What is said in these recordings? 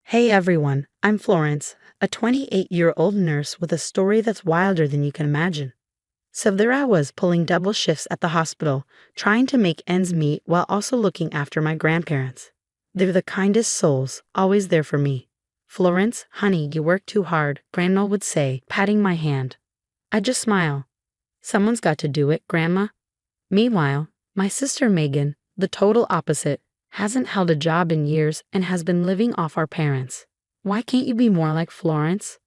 Hey everyone, I'm Florence, a 28-year-old nurse with a story that's wilder than you can imagine. So there I was pulling double shifts at the hospital, trying to make ends meet while also looking after my grandparents. They're the kindest souls, always there for me. Florence, honey, you work too hard, Grandma would say, patting my hand. I'd just smile. Someone's got to do it, Grandma. Meanwhile, my sister Megan, the total opposite, hasn't held a job in years and has been living off our parents. Why can't you be more like Florence?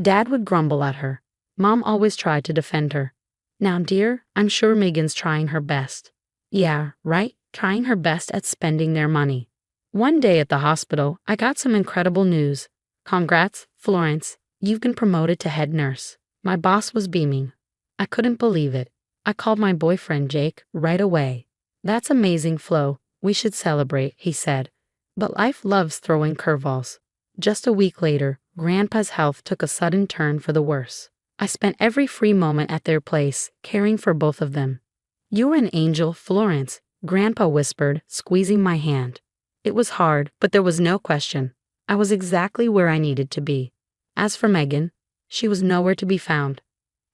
Dad would grumble at her. Mom always tried to defend her. Now, dear, I'm sure Megan's trying her best. Yeah, right, trying her best at spending their money. One day at the hospital, I got some incredible news. Congrats, Florence, you've been promoted to head nurse. My boss was beaming. I couldn't believe it. I called my boyfriend Jake right away. That's amazing, Flo. We should celebrate, he said. But life loves throwing curveballs. Just a week later, Grandpa's health took a sudden turn for the worse. I spent every free moment at their place, caring for both of them. You're an angel, Florence, Grandpa whispered, squeezing my hand. It was hard, but there was no question. I was exactly where I needed to be. As for Megan, she was nowhere to be found.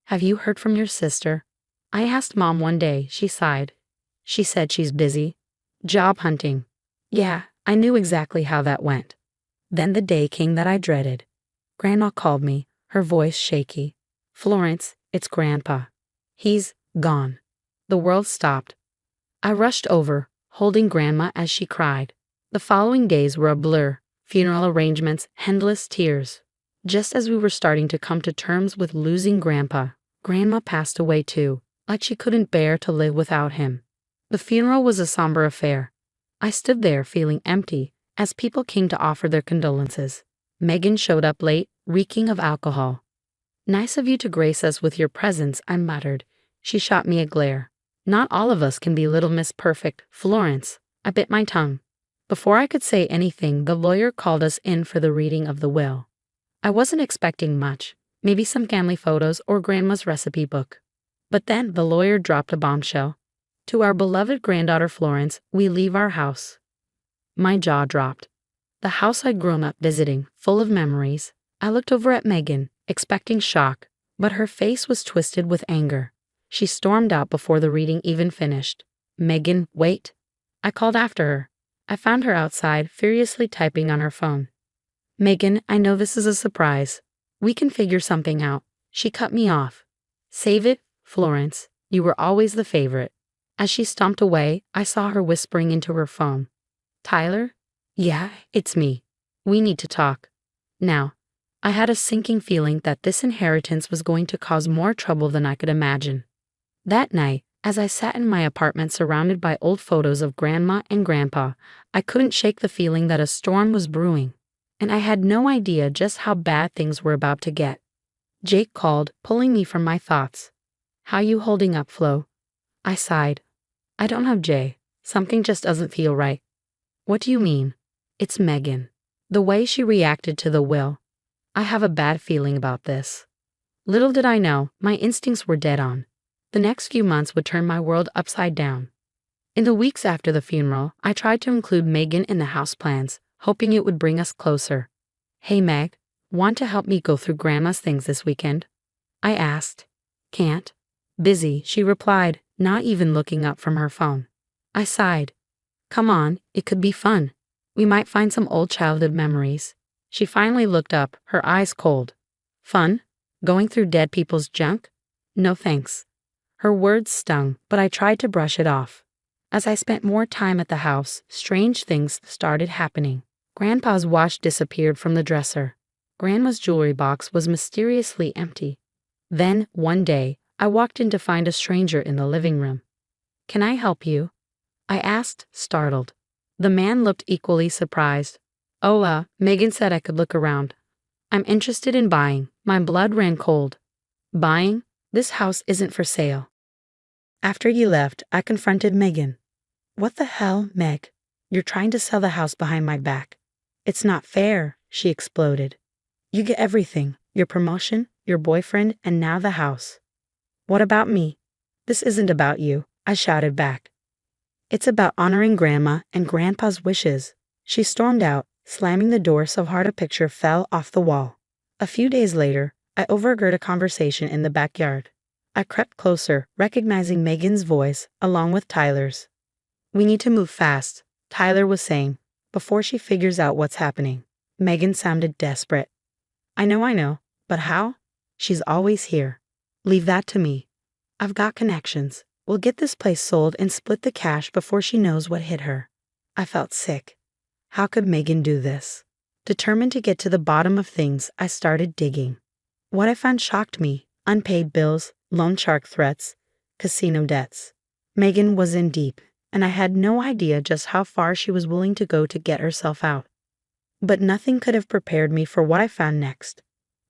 Have you heard from your sister? I asked Mom one day. She sighed. She said she's busy. Job hunting. Yeah, I knew exactly how that went. Then the day came that I dreaded. Grandma called me, her voice shaky. Florence, it's Grandpa. He's gone. The world stopped. I rushed over, holding Grandma as she cried. The following days were a blur, funeral arrangements, endless tears. Just as we were starting to come to terms with losing Grandpa, Grandma passed away too, like she couldn't bear to live without him. The funeral was a somber affair. I stood there feeling empty as people came to offer their condolences. Megan showed up late, reeking of alcohol. Nice of you to grace us with your presence, I muttered. She shot me a glare. Not all of us can be Little Miss Perfect, Florence. I bit my tongue. Before I could say anything, the lawyer called us in for the reading of the will. I wasn't expecting much, maybe some family photos or Grandma's recipe book. But then the lawyer dropped a bombshell. To our beloved granddaughter Florence, we leave our house. My jaw dropped. The house I'd grown up visiting, full of memories. I looked over at Megan, expecting shock, but her face was twisted with anger. She stormed out before the reading even finished. Megan, wait. I called after her. I found her outside, furiously typing on her phone. Megan, I know this is a surprise. We can figure something out. She cut me off. Save it, Florence. You were always the favorite. As she stomped away, I saw her whispering into her phone. Tyler? Yeah, it's me. We need to talk. Now, I had a sinking feeling that this inheritance was going to cause more trouble than I could imagine. That night, as I sat in my apartment surrounded by old photos of Grandma and Grandpa, I couldn't shake the feeling that a storm was brewing, and I had no idea just how bad things were about to get. Jake called, pulling me from my thoughts. How you holding up, Flo? I sighed. I don't have Jay. Something just doesn't feel right. What do you mean? It's Megan. The way she reacted to the will. I have a bad feeling about this. Little did I know, my instincts were dead on. The next few months would turn my world upside down. In the weeks after the funeral, I tried to include Megan in the house plans, hoping it would bring us closer. Hey Meg, want to help me go through Grandma's things this weekend? I asked. Can't. Busy, she replied, not even looking up from her phone. I sighed. Come on, it could be fun. We might find some old childhood memories. She finally looked up, her eyes cold. Fun? Going through dead people's junk? No thanks. Her words stung, but I tried to brush it off. As I spent more time at the house, strange things started happening. Grandpa's watch disappeared from the dresser. Grandma's jewelry box was mysteriously empty. Then, one day, I walked in to find a stranger in the living room. Can I help you? I asked, startled. The man looked equally surprised. Oh, Megan said I could look around. I'm interested in buying. My blood ran cold. Buying? This house isn't for sale. After you left, I confronted Megan. What the hell, Meg? You're trying to sell the house behind my back. It's not fair, she exploded. You get everything, your promotion, your boyfriend, and now the house. What about me? This isn't about you, I shouted back. It's about honoring Grandma and Grandpa's wishes. She stormed out, slamming the door so hard a picture fell off the wall. A few days later, I overheard a conversation in the backyard. I crept closer, recognizing Megan's voice, along with Tyler's. "We need to move fast," Tyler was saying, "before she figures out what's happening." Megan sounded desperate. I know, but how? She's always here. Leave that to me. I've got connections. We'll get this place sold and split the cash before she knows what hit her. I felt sick. How could Megan do this? Determined to get to the bottom of things, I started digging. What I found shocked me: unpaid bills, loan shark threats, casino debts. Megan was in deep, and I had no idea just how far she was willing to go to get herself out. But nothing could have prepared me for what I found next.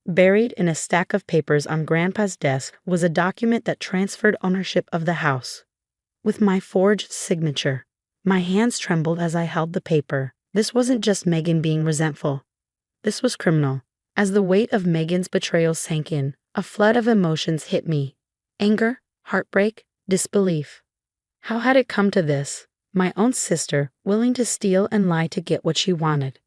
Buried in a stack of papers on Grandpa's desk was a document that transferred ownership of the house, with my forged signature. My hands trembled as I held the paper. This wasn't just Megan being resentful. This was criminal. As the weight of Megan's betrayal sank in, a flood of emotions hit me. Anger, heartbreak, disbelief. How had it come to this? My own sister, willing to steal and lie to get what she wanted.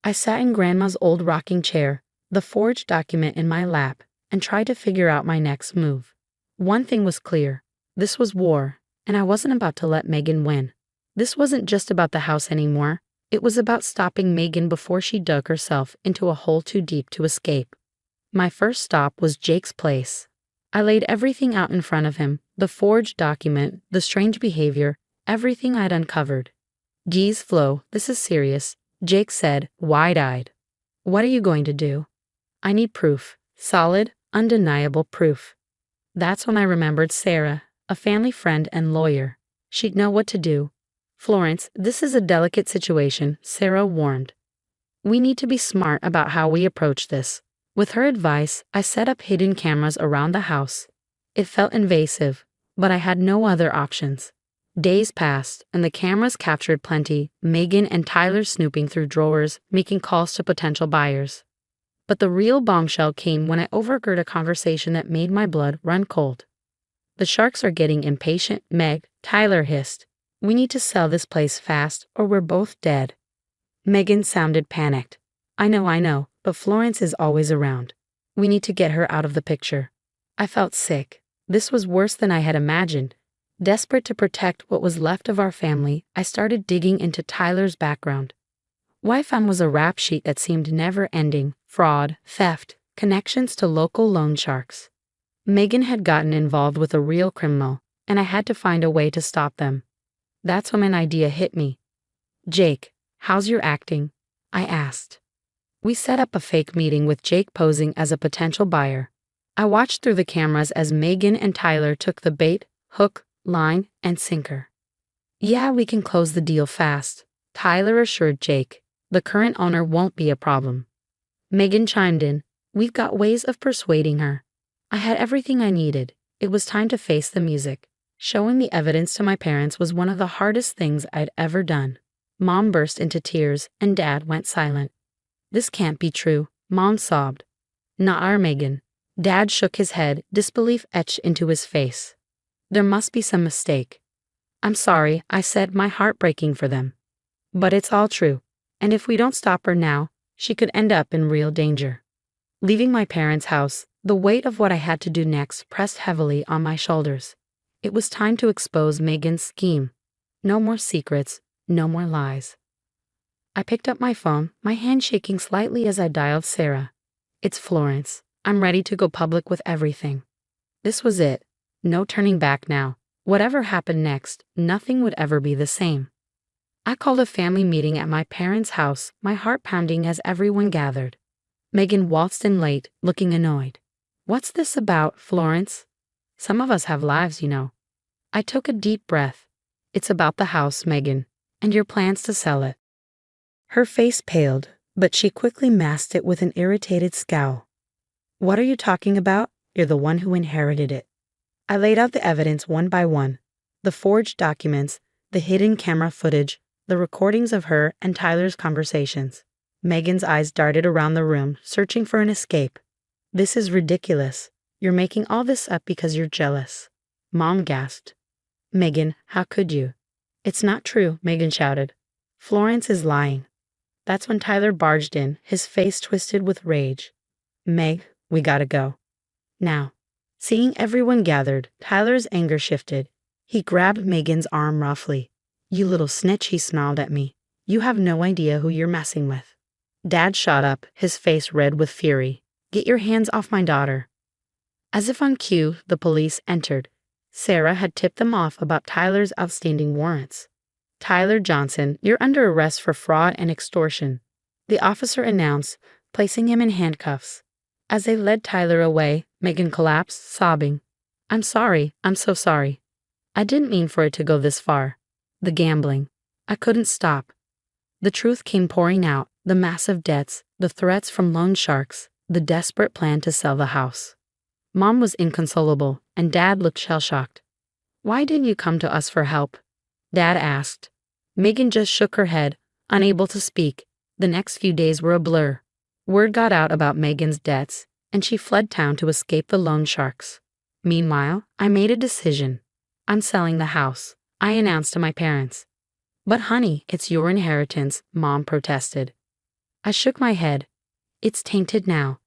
I sat in Grandma's old rocking chair, the forged document in my lap, and tried to figure out my next move. One thing was clear. This was war, and I wasn't about to let Megan win. This wasn't just about the house anymore. It was about stopping Megan before she dug herself into a hole too deep to escape. My first stop was Jake's place. I laid everything out in front of him: the forged document, the strange behavior, everything I'd uncovered. "Geez, Flo, this is serious," Jake said, wide-eyed. "What are you going to do?" "I need proof. Solid, undeniable proof." That's when I remembered Sarah, a family friend and lawyer. She'd know what to do. "Florence, this is a delicate situation," Sarah warned. "We need to be smart about how we approach this." With her advice, I set up hidden cameras around the house. It felt invasive, but I had no other options. Days passed, and the cameras captured plenty: Megan and Tyler snooping through drawers, making calls to potential buyers. But the real bombshell came when I overheard a conversation that made my blood run cold. "The sharks are getting impatient, Meg," Tyler hissed. "We need to sell this place fast, or we're both dead." Megan sounded panicked. I know, but Florence is always around. We need to get her out of the picture." I felt sick. This was worse than I had imagined. Desperate to protect what was left of our family, I started digging into Tyler's background. What I found was a rap sheet that seemed never-ending: fraud, theft, connections to local loan sharks. Megan had gotten involved with a real criminal, and I had to find a way to stop them. That's when an idea hit me. "Jake, how's your acting?" I asked. We set up a fake meeting with Jake posing as a potential buyer. I watched through the cameras as Megan and Tyler took the bait: hook, line, and sinker. "Yeah, we can close the deal fast," Tyler assured Jake. "The current owner won't be a problem." Megan chimed in. "We've got ways of persuading her." I had everything I needed. It was time to face the music. Showing the evidence to my parents was one of the hardest things I'd ever done. Mom burst into tears, and Dad went silent. "This can't be true," Mom sobbed. "Not our Megan." Dad shook his head, disbelief etched into his face. "There must be some mistake." "I'm sorry," I said, my heart breaking for them. "But it's all true. And if we don't stop her now, she could end up in real danger." Leaving my parents' house, the weight of what I had to do next pressed heavily on my shoulders. It was time to expose Megan's scheme. No more secrets, no more lies. I picked up my phone, my hand shaking slightly as I dialed Sarah. "It's Florence. I'm ready to go public with everything." This was it. No turning back now. Whatever happened next, nothing would ever be the same. I called a family meeting at my parents' house, my heart pounding as everyone gathered. Megan waltzed in late, looking annoyed. "What's this about, Florence?" "Some of us have lives, you know." I took a deep breath. "It's about the house, Megan, and your plans to sell it." Her face paled, but she quickly masked it with an irritated scowl. "What are you talking about? You're the one who inherited it." I laid out the evidence one by one: the forged documents, the hidden camera footage, the recordings of her and Tyler's conversations. Megan's eyes darted around the room, searching for an escape. "This is ridiculous. You're making all this up because you're jealous." Mom gasped. "Megan, how could you?" "It's not true," Megan shouted. "Florence is lying." That's when Tyler barged in, his face twisted with rage. "Meg, we gotta go. Now." Seeing everyone gathered, Tyler's anger shifted. He grabbed Megan's arm roughly. "You little snitch," he snarled at me. "You have no idea who you're messing with." Dad shot up, his face red with fury. "Get your hands off my daughter." As if on cue, the police entered. Sarah had tipped them off about Tyler's outstanding warrants. "Tyler Johnson, you're under arrest for fraud and extortion," the officer announced, placing him in handcuffs. As they led Tyler away, Megan collapsed, sobbing. "I'm sorry, I'm so sorry. I didn't mean for it to go this far. The gambling. I couldn't stop." The truth came pouring out, the massive debts, the threats from loan sharks, the desperate plan to sell the house. Mom was inconsolable, and Dad looked shell-shocked. "Why didn't you come to us for help?" Dad asked. Megan just shook her head, unable to speak. The next few days were a blur. Word got out about Megan's debts, and she fled town to escape the loan sharks. Meanwhile, I made a decision. "I'm selling the house," I announced to my parents. "But honey, it's your inheritance," Mom protested. I shook my head. "It's tainted now.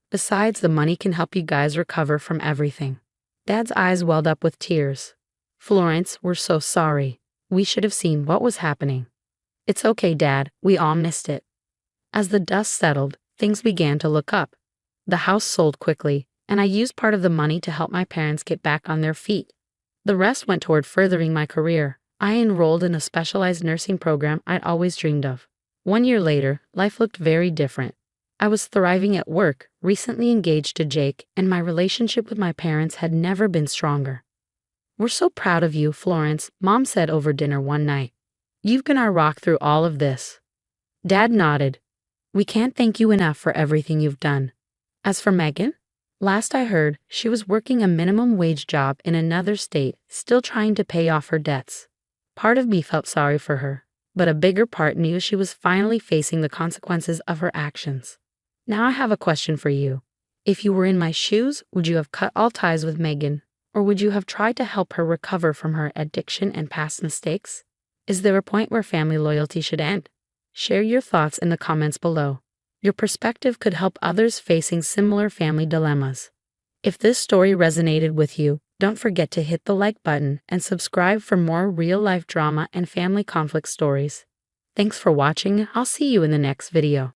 Besides, the money can help you guys recover from everything." Dad's eyes welled up with tears. "Florence, we're so sorry. We should have seen what was happening." "It's okay, Dad. We all missed it." As the dust settled, things began to look up. The house sold quickly, and I used part of the money to help my parents get back on their feet. The rest went toward furthering my career. I enrolled in a specialized nursing program I'd always dreamed of. 1 year later, life looked very different. I was thriving at work, recently engaged to Jake, and my relationship with my parents had never been stronger. "We're so proud of you, Florence," Mom said over dinner one night. "You've been our rock through all of this." Dad nodded. "We can't thank you enough for everything you've done." As for Megan, last I heard, she was working a minimum wage job in another state, still trying to pay off her debts. Part of me felt sorry for her, but a bigger part knew she was finally facing the consequences of her actions. Now I have a question for you. If you were in my shoes, would you have cut all ties with Megan, or would you have tried to help her recover from her addiction and past mistakes? Is there a point where family loyalty should end? Share your thoughts in the comments below. Your perspective could help others facing similar family dilemmas. If this story resonated with you, don't forget to hit the like button and subscribe for more real-life drama and family conflict stories. Thanks for watching. I'll see you in the next video.